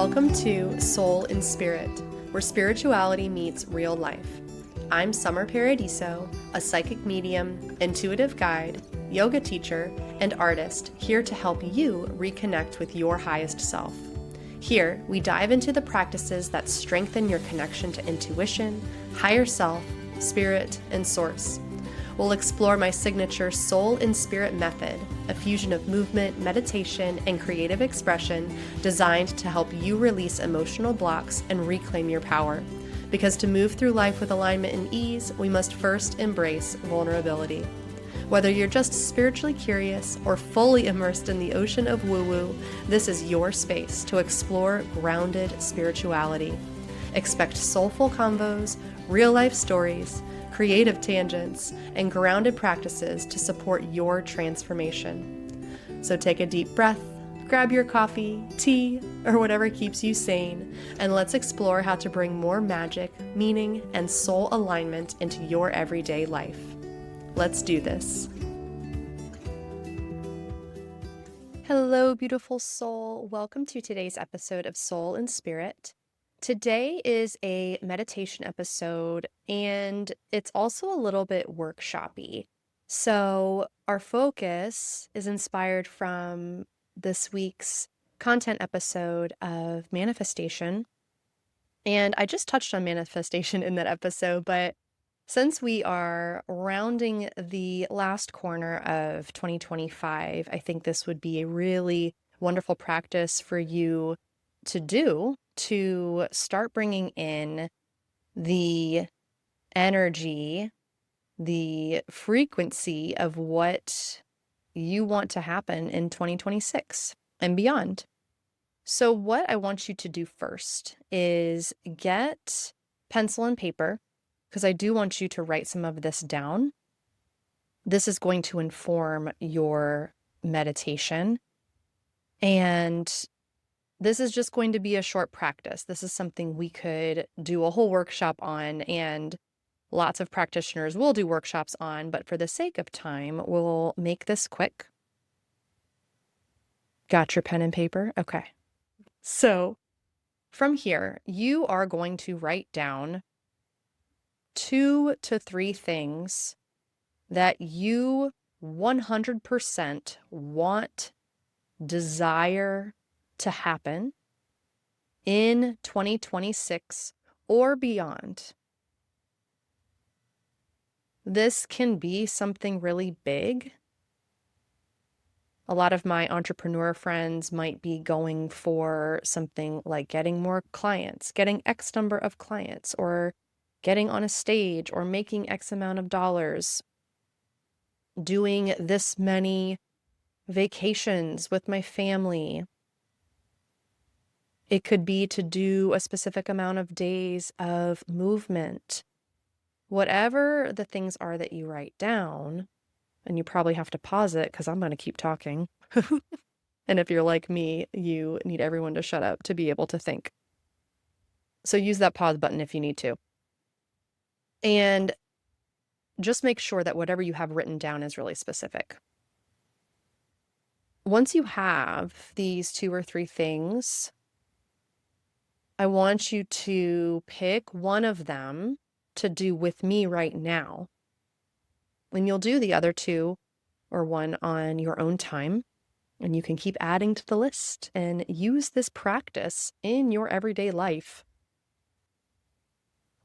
Welcome to Soul in Spirit, where spirituality meets real life. I'm Summer Paradiso, a psychic medium, intuitive guide, yoga teacher, and artist here to help you reconnect with your highest self. Here, we dive into the practices that strengthen your connection to intuition, higher self, spirit, and source. We'll explore my signature Soul in Spirit method, a fusion of movement, meditation, and creative expression designed to help you release emotional blocks and reclaim your power. Because to move through life with alignment and ease, we must first embrace vulnerability. Whether you're just spiritually curious or fully immersed in the ocean of woo-woo, this is your space to explore grounded spirituality. Expect soulful convos, real-life stories, creative tangents, and grounded practices to support your transformation. So take a deep breath, grab your coffee, tea, or whatever keeps you sane, and let's explore how to bring more magic, meaning, and soul alignment into your everyday life. Let's do this. Hello, beautiful soul. Welcome to today's episode of Soul in Spirit. Today is a meditation episode, and it's also a little bit workshop-y. So our focus is inspired from this week's content episode of manifestation. And I just touched on manifestation in that episode, but since we are rounding the last corner of 2025, I think this would be a really wonderful practice for you to do to start bringing in the energy, the frequency of what you want to happen in 2026 and beyond. So what I want you to do first is get pencil and paper, because I do want you to write some of this down. This is going to inform your meditation. And this is just going to be a short practice. This is something we could do a whole workshop on, and lots of practitioners will do workshops on, but for the sake of time, we'll make this quick. Got your pen and paper? Okay. So from here, you are going to write down 2 to 3 things that you 100% want, desire to happen in 2026 or beyond. This can be something really big. A lot of my entrepreneur friends might be going for something like getting more clients, getting X number of clients, or getting on a stage, or making X amount of dollars, doing this many vacations with my family. It could be to do a specific amount of days of movement. Whatever the things are that you write down, and you probably have to pause it because I'm going to keep talking. And if you're like me, you need everyone to shut up to be able to think. So use that pause button if you need to. And just make sure that whatever you have written down is really specific. Once you have these 2 or 3 things, I want you to pick one of them to do with me right now. And you'll do the other 2 or 1 on your own time. And you can keep adding to the list and use this practice in your everyday life.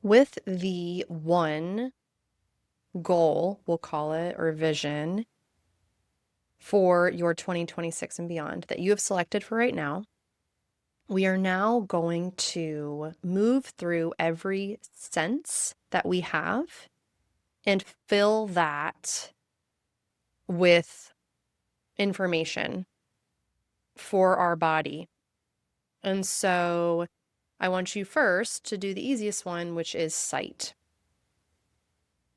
With the one goal, we'll call it, or vision for your 2026 and beyond that you have selected for right now, we are now going to move through every sense that we have and fill that with information for our body. And so I want you first to do the easiest one, which is sight.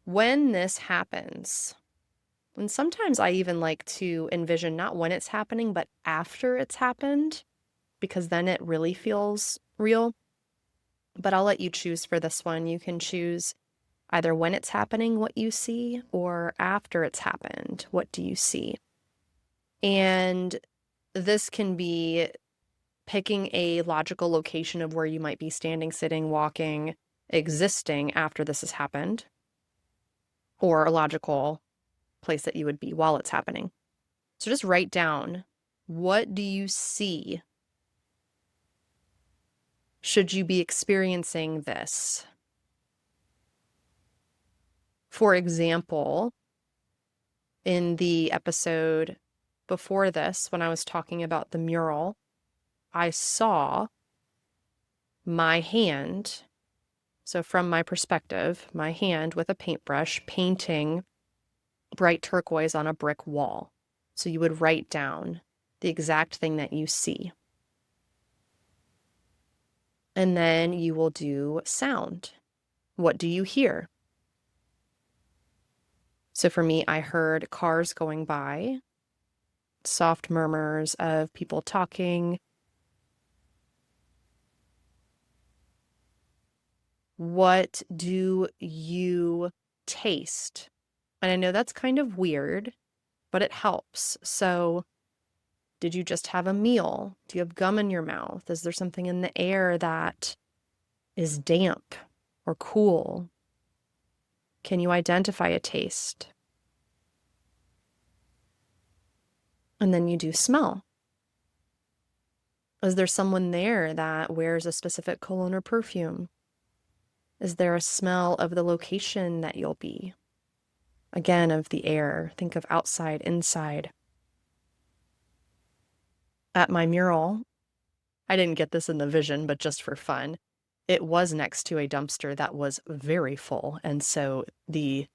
When this happens, and sometimes I even like to envision not when it's happening, but after it's happened, because then it really feels real. But I'll let you choose for this one. You can choose either when it's happening, what you see, or after it's happened, what do you see? And this can be picking a logical location of where you might be standing, sitting, walking, existing after this has happened, or a logical place that you would be while it's happening. So just write down, what do you see should you be experiencing this? For example, in the episode before this, when I was talking about the mural, I saw my hand, so from my perspective, my hand with a paintbrush painting bright turquoise on a brick wall. So you would write down the exact thing that you see. And then you will do sound. What do you hear? So for me, I heard cars going by, soft murmurs of people talking. What do you taste? And I know that's kind of weird, but it helps. So did you just have a meal? Do you have gum in your mouth? Is there something in the air that is damp or cool? Can you identify a taste? And then you do smell. Is there someone there that wears a specific cologne or perfume? Is there a smell of the location that you'll be? Again, of the air. Think of outside, inside. At my mural, I didn't get this in the vision, but just for fun, it was next to a dumpster that was very full. And so the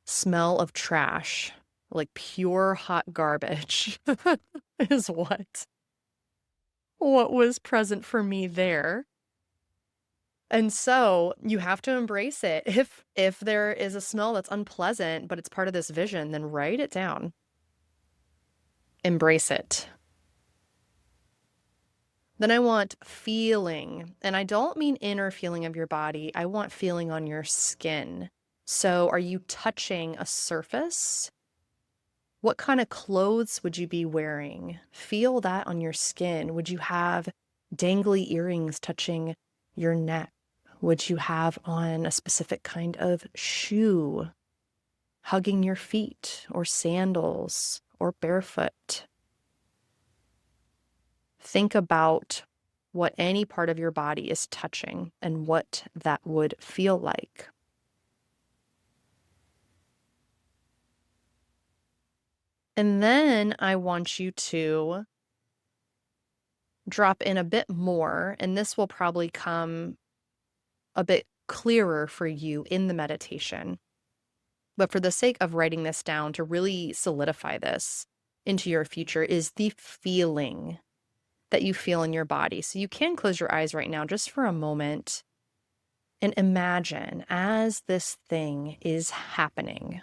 smell of trash, like pure hot garbage, is what was present for me there. And so you have to embrace it. If there is a smell that's unpleasant, but it's part of this vision, then write it down. Embrace it. Then I want feeling, and I don't mean inner feeling of your body. I want feeling on your skin. So are you touching a surface? What kind of clothes would you be wearing? Feel that on your skin. Would you have dangly earrings touching your neck? Would you have on a specific kind of shoe, hugging your feet, or sandals, or barefoot? Think about what any part of your body is touching and what that would feel like. And then I want you to drop in a bit more, and this will probably come a bit clearer for you in the meditation. But for the sake of writing this down to really solidify this into your future is the feeling that you feel in your body. So you can close your eyes right now just for a moment and imagine as this thing is happening.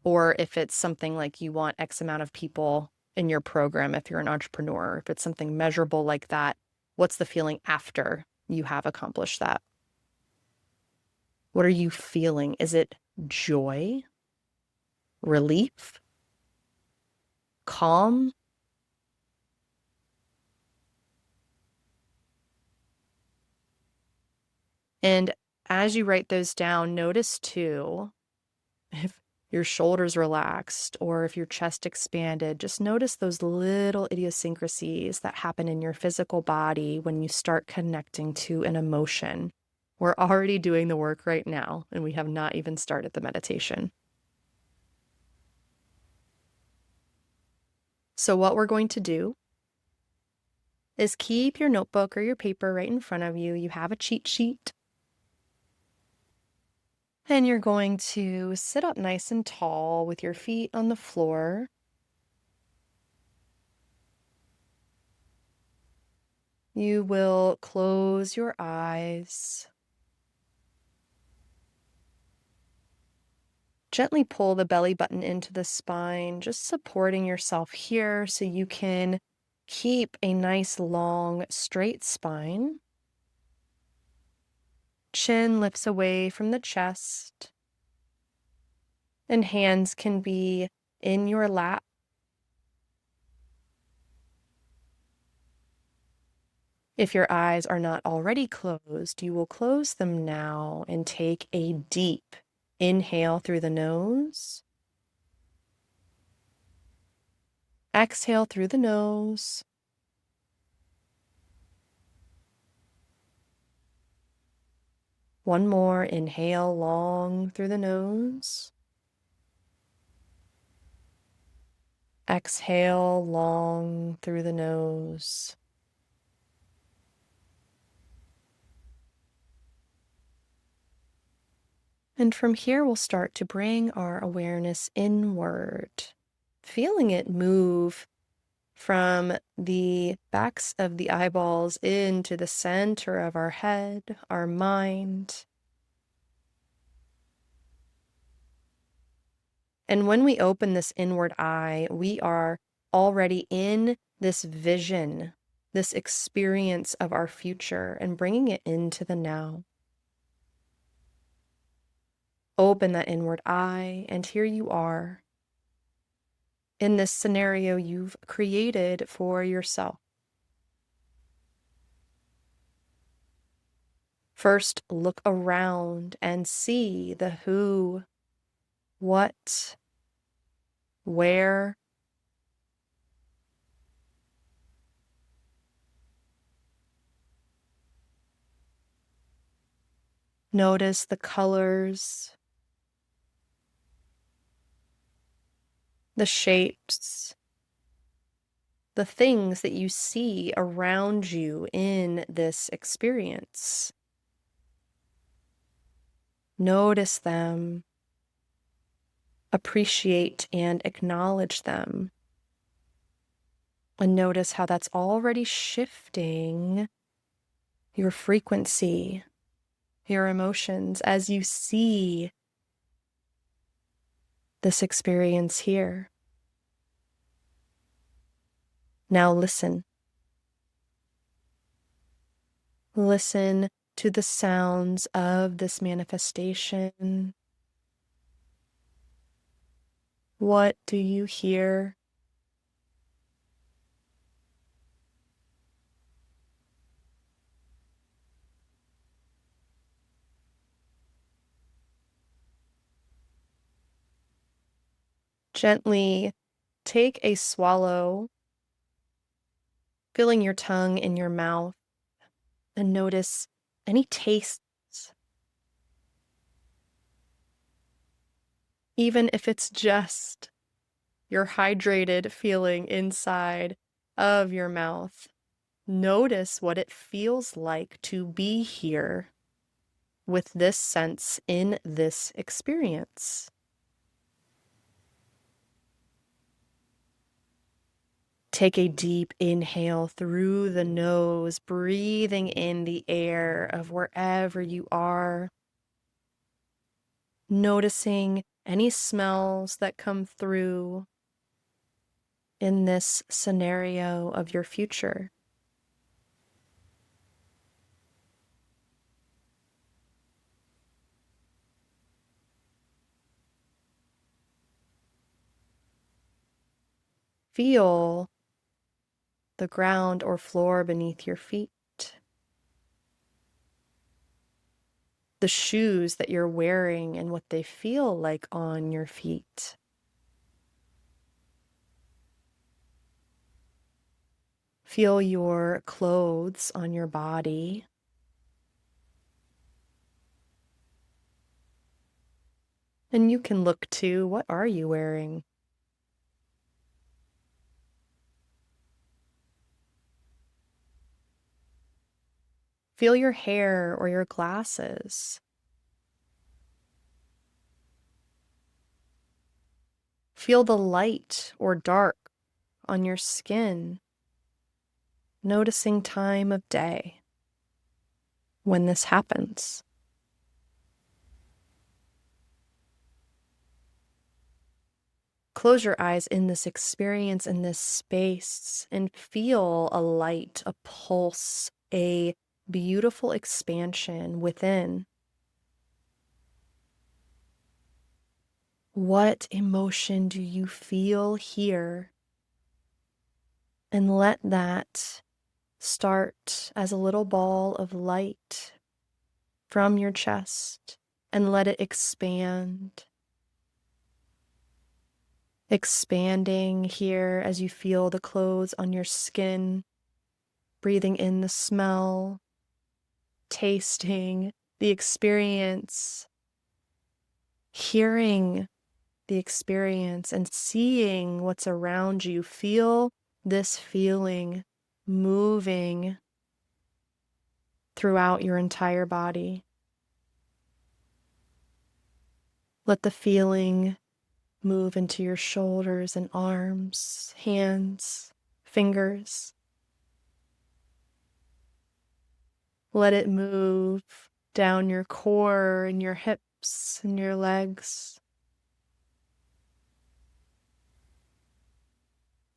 Or if it's something like you want X amount of people in your program, if you're an entrepreneur, if it's something measurable like that, what's the feeling after you have accomplished that? What are you feeling? Is it joy, relief, calm? And as you write those down, notice too, if your shoulders relaxed or if your chest expanded, just notice those little idiosyncrasies that happen in your physical body when you start connecting to an emotion. We're already doing the work right now, and we have not even started the meditation. So what we're going to do is keep your notebook or your paper right in front of you. You have a cheat sheet. And you're going to sit up nice and tall with your feet on the floor. You will close your eyes. Gently pull the belly button into the spine, just supporting yourself here so you can keep a nice, long, straight spine. Chin lifts away from the chest, and hands can be in your lap. If your eyes are not already closed, you will close them now and take a deep inhale through the nose. Exhale through the nose. One more, inhale long through the nose. Exhale long through the nose. And from here, we'll start to bring our awareness inward, feeling it move from the backs of the eyeballs into the center of our head, our mind. And when we open this inward eye, we are already in this vision, this experience of our future, and bringing it into the now. Open that inward eye, and here you are in this scenario you've created for yourself. First, look around and see the who, what, where. Notice the colors, the shapes, the things that you see around you in this experience. Notice them, appreciate and acknowledge them, and notice how that's already shifting your frequency, your emotions as you see this experience here. Now listen. Listen to the sounds of this manifestation. What do you hear? Gently take a swallow, filling your tongue in your mouth, and notice any tastes, even if it's just your hydrated feeling inside of your mouth. Notice what it feels like to be here with this sense in this experience. Take a deep inhale through the nose, breathing in the air of wherever you are. Noticing any smells that come through in this scenario of your future. Feel the ground or floor beneath your feet. The shoes that you're wearing and what they feel like on your feet. Feel your clothes on your body. And you can look too, what are you wearing? Feel your hair or your glasses. Feel the light or dark on your skin. Noticing time of day when this happens. Close your eyes in this experience, in this space, and feel a light, a pulse, a beautiful expansion within. What emotion do you feel here? And let that start as a little ball of light from your chest and let it expand. Expanding here as you feel the clothes on your skin, breathing in the smell, tasting the experience, hearing the experience, and seeing what's around you. Feel this feeling moving throughout your entire body. Let the feeling move into your shoulders and arms, hands, fingers. Let it move down your core and your hips and your legs.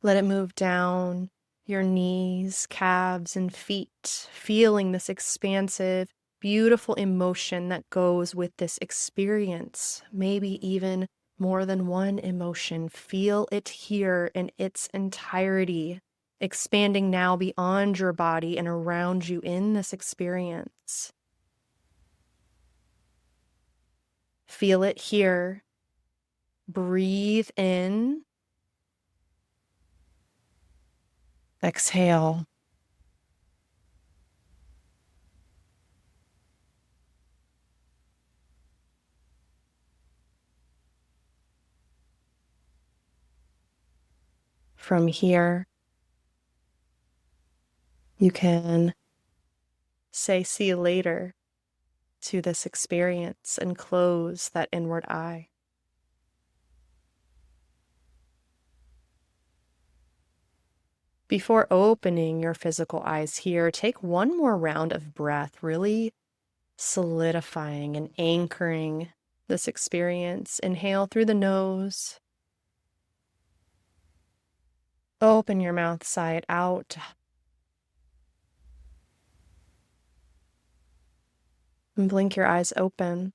Let it move down your knees, calves, and feet, feeling this expansive, beautiful emotion that goes with this experience. Maybe even more than one emotion. Feel it here in its entirety, expanding now beyond your body and around you in this experience. Feel it here. Breathe in. Exhale. From here, you can say see you later to this experience and close that inward eye. Before opening your physical eyes here, take one more round of breath, really solidifying and anchoring this experience. Inhale through the nose. Open your mouth, sigh it out. And blink your eyes open.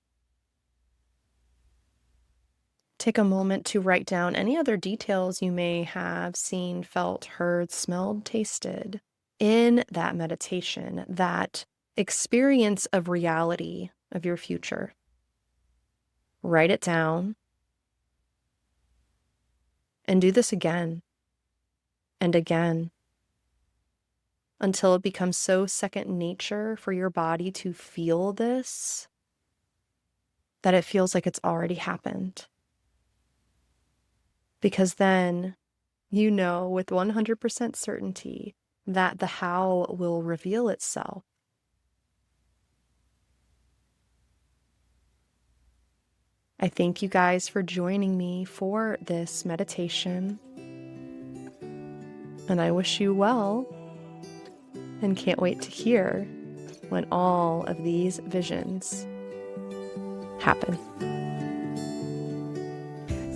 Take a moment to write down any other details you may have seen, felt, heard, smelled, tasted in that meditation, that experience of reality of your future. Write it down and do this again and again until it becomes so second nature for your body to feel this that it feels like it's already happened. Because then you know with 100% certainty that the how will reveal itself. I thank you guys for joining me for this meditation. And I wish you well and can't wait to hear when all of these visions happen.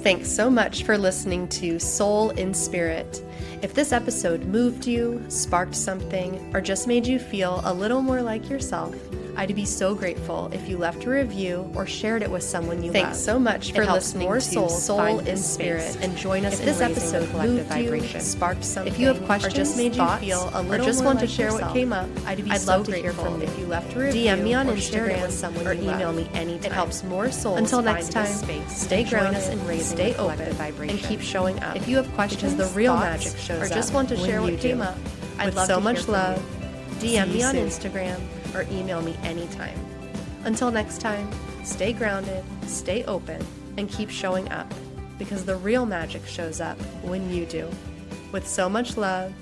Thanks so much for listening to Soul in Spirit. If this episode moved you, sparked something, or just made you feel a little more like yourself, I'd be so grateful if you left a review or shared it with someone you love. Thanks so much for listening to Soul in Spirit, and join us in this episode. Moved you, sparked something, if you have questions, or just made you feel a little, or just want to share what came up, I'd love to hear from you. If you left a review, DM me on Instagram or email me anytime. It helps more souls. Until next time, stay grounded and raising stay open and keep showing up. If you have questions, the real magic shows up, or just want to share what came up, I'd love so much love. DM me on Instagram or email me anytime. Until next time, stay grounded, stay open, and keep showing up, because the real magic shows up when you do. With so much love,